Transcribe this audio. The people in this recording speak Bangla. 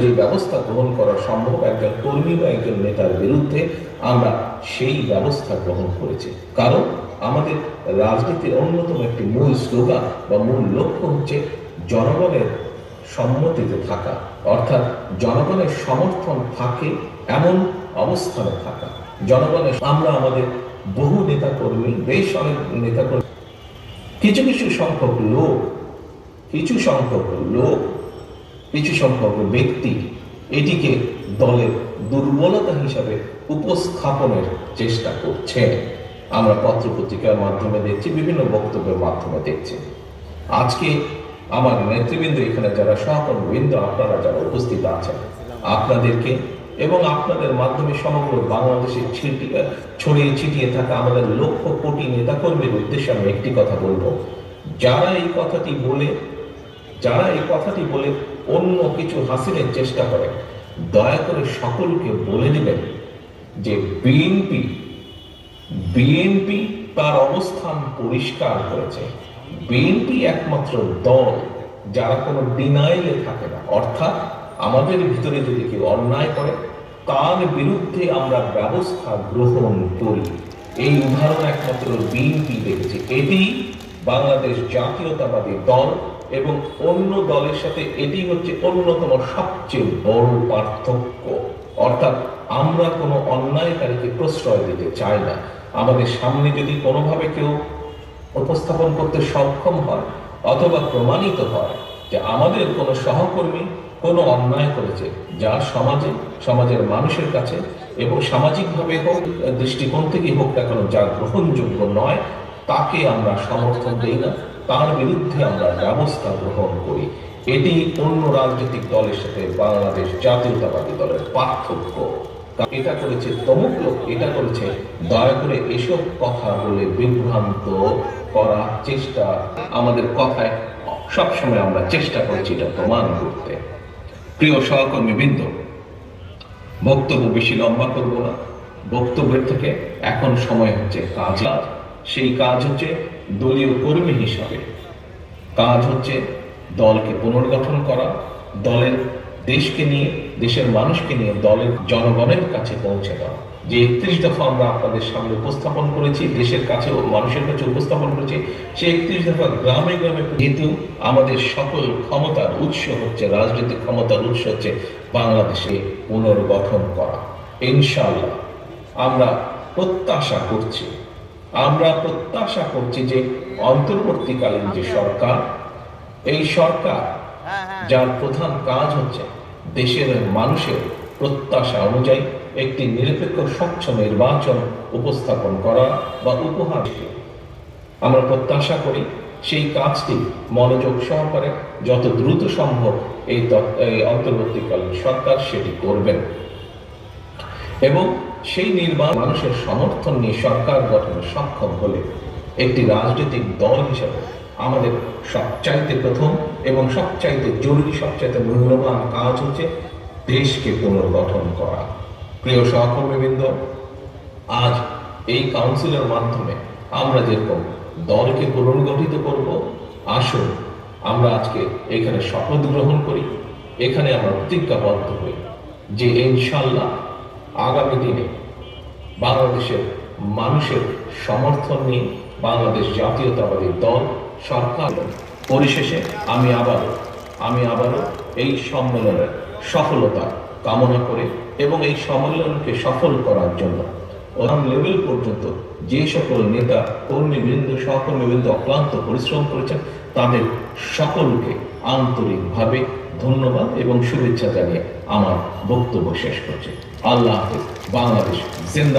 যে ব্যবস্থা গ্রহণ করা সম্ভব একজন কর্মী বা একজন নেতার বিরুদ্ধে, আমরা সেই ব্যবস্থা গ্রহণ করেছি। কারণ আমাদের রাজনীতির অন্যতম একটি মূল স্লোগান বা মূল লক্ষ্য হচ্ছে জনগণের সম্মতিতে থাকা, অর্থাৎ জনগণের সমর্থন থাকে এমন অবস্থানে থাকা। জনগণের আমরা আমাদের বহু নেতাকর্মী, বেশ অনেক নেতাকর্মী, কিছু সংখ্যক লোক, কিছু সংখ্যক ব্যক্তি এটিকে দলের দুর্বলতা হিসাবে উপস্থাপনের চেষ্টা করছে। আমরা পত্রপত্রিকার মাধ্যমে দেখছি, বিভিন্ন বক্তব্যের মাধ্যমে দেখছি। আজকে আমার নেতৃবৃন্দ, এখানে যারা সহকর্মীবৃন্দ, আপনারা যারা উপস্থিত আছেন, আপনাদেরকে এবং আপনাদের মাধ্যমে সমগ্র বাংলাদেশে ছড়িয়ে ছিটিয়ে থাকা আমাদের লক্ষ কোটি নেতাকর্মীর উদ্দেশ্যে আমি একটি কথা বলবো, যারা এই কথাটি বলে অন্য কিছু হাসিলের চেষ্টা করে, দয়া করে সকলকে বলে দিবেন যে বিএনপি তার অবস্থান পরিষ্কার করেছে। বিএনপি একমাত্র দল যারা কোনো ডিনাইলে থাকে না, অর্থাৎ আমাদের ভিতরে যদি কেউ অন্যায় করে তার বিরুদ্ধে আমরা ব্যবস্থা গ্রহণ করি। এই উদাহরণ একমাত্র বিএনপি দেখেছে। এটি বাংলাদেশ জাতীয়তাবাদী দল এবং অন্য দলের সাথে এটি হচ্ছে অন্যতম সবচেয়ে বড় পার্থক্য। অর্থাৎ আমরা কোনো অন্যায়কারীকে প্রশ্রয় দিতে চাই না। আমাদের সামনে যদি কোনোভাবে কেউ উপস্থাপন করতে সক্ষম হয় অথবা প্রমাণিত হয় যে আমাদের কোনো সহকর্মী কোনো অন্যায় করেছে, যা সমাজের মানুষের কাছে এবং সামাজিকভাবে হোক, দৃষ্টিকোণ থেকে হোক না কেন, যা গ্রহণযোগ্য নয়, তাকে আমরা সমর্থন দেই না, তার বিরুদ্ধে আমরা ব্যবস্থা গ্রহণ করি। এটি অন্য রাজনৈতিক দলের সাথে বাংলাদেশ জাতীয়তাবাদী দলের পার্থক্য। এটা করেছে তমুক লোক, এটা করেছে, দয়া করে এসব কথা বলে বিভ্রান্ত করার চেষ্টা, আমাদের কথায় সবসময় আমরা চেষ্টা করছি এটা প্রমাণ করতে। প্রিয় সহকর্মীবৃন্দ, বক্তব্য বেশি লম্বা করব না। বক্তব্যের থেকে এখন সময় হচ্ছে কাজ। সেই কাজ হচ্ছে দলীয় কর্মী হিসাবে কাজ হচ্ছে দলকে পুনর্গঠন করা, দলের দেশকে নিয়ে, দেশের মানুষকে নিয়ে দলের জনগণের কাছে পৌঁছে দেওয়া। যে 31 দফা আমরা আপনাদের সামনে উপস্থাপন করেছি, দেশের কাছে ও মানুষের কাছে উপস্থাপন করেছি, সেই 31 দফা গ্রামে গ্রামে, যেহেতু আমাদের সকল ক্ষমতার উৎস হচ্ছে, রাজনৈতিক ক্ষমতার উৎস হচ্ছে বাংলাদেশে পুনর্গঠন করা। ইনশাআল্লাহ আমরা প্রত্যাশা করছি যে অন্তর্বর্তীকালীন যে সরকার, এই সরকার যার প্রধান কাজ হচ্ছে দেশের মানুষের প্রত্যাশা অনুযায়ী একটি নিরপেক্ষ স্বচ্ছ নির্বাচন উপস্থাপন করা বা উপহার, আমরা প্রত্যাশা করি সেই কাজটি মনোযোগ সহকারে যত দ্রুত সম্ভব এই অন্তর্বর্তীকালীন সরকার সেটি করবেন এবং সেই নির্বাচন মানুষের সমর্থন নিয়ে সরকার গঠনে সক্ষম হলে একটি রাজনৈতিক দল হিসেবে আমাদের সবচাইতে প্রথম এবং সবচাইতে জরুরি, সবচাইতে মূল্যবান কাজ হচ্ছে দেশকে পুনর্গঠন করা। প্রিয় সহকর্মীবৃন্দ, আজ এই কাউন্সিলের মাধ্যমে আমরা যেরকম দলকে পুনর্গঠিত করব, আসুন আমরা আজকে এখানে শপথ গ্রহণ করি, এখানে আমরা প্রতিজ্ঞাবদ্ধ হই যে ইনশাআল্লাহ আগামী দিনে বাংলাদেশের মানুষের সমর্থন নিয়ে বাংলাদেশ জাতীয়তাবাদী দল সরকার। পরিশেষে আমি আবারও এই সম্মেলনের সফলতা কামনা করে এবং এই সম্মেলনকে সফল করার জন্য লেভেল পর্যন্ত যে সকল নেতা কর্মীবৃন্দ, সহকর্মীবৃন্দ অক্লান্ত পরিশ্রম করেছেন, তাদের সকলকে আন্তরিকভাবে ধন্যবাদ এবং শুভেচ্ছা জানিয়ে আমার বক্তব্য শেষ করছি। আল্লাহ হাফেজ। বাংলাদেশ জিন্দাবাদ।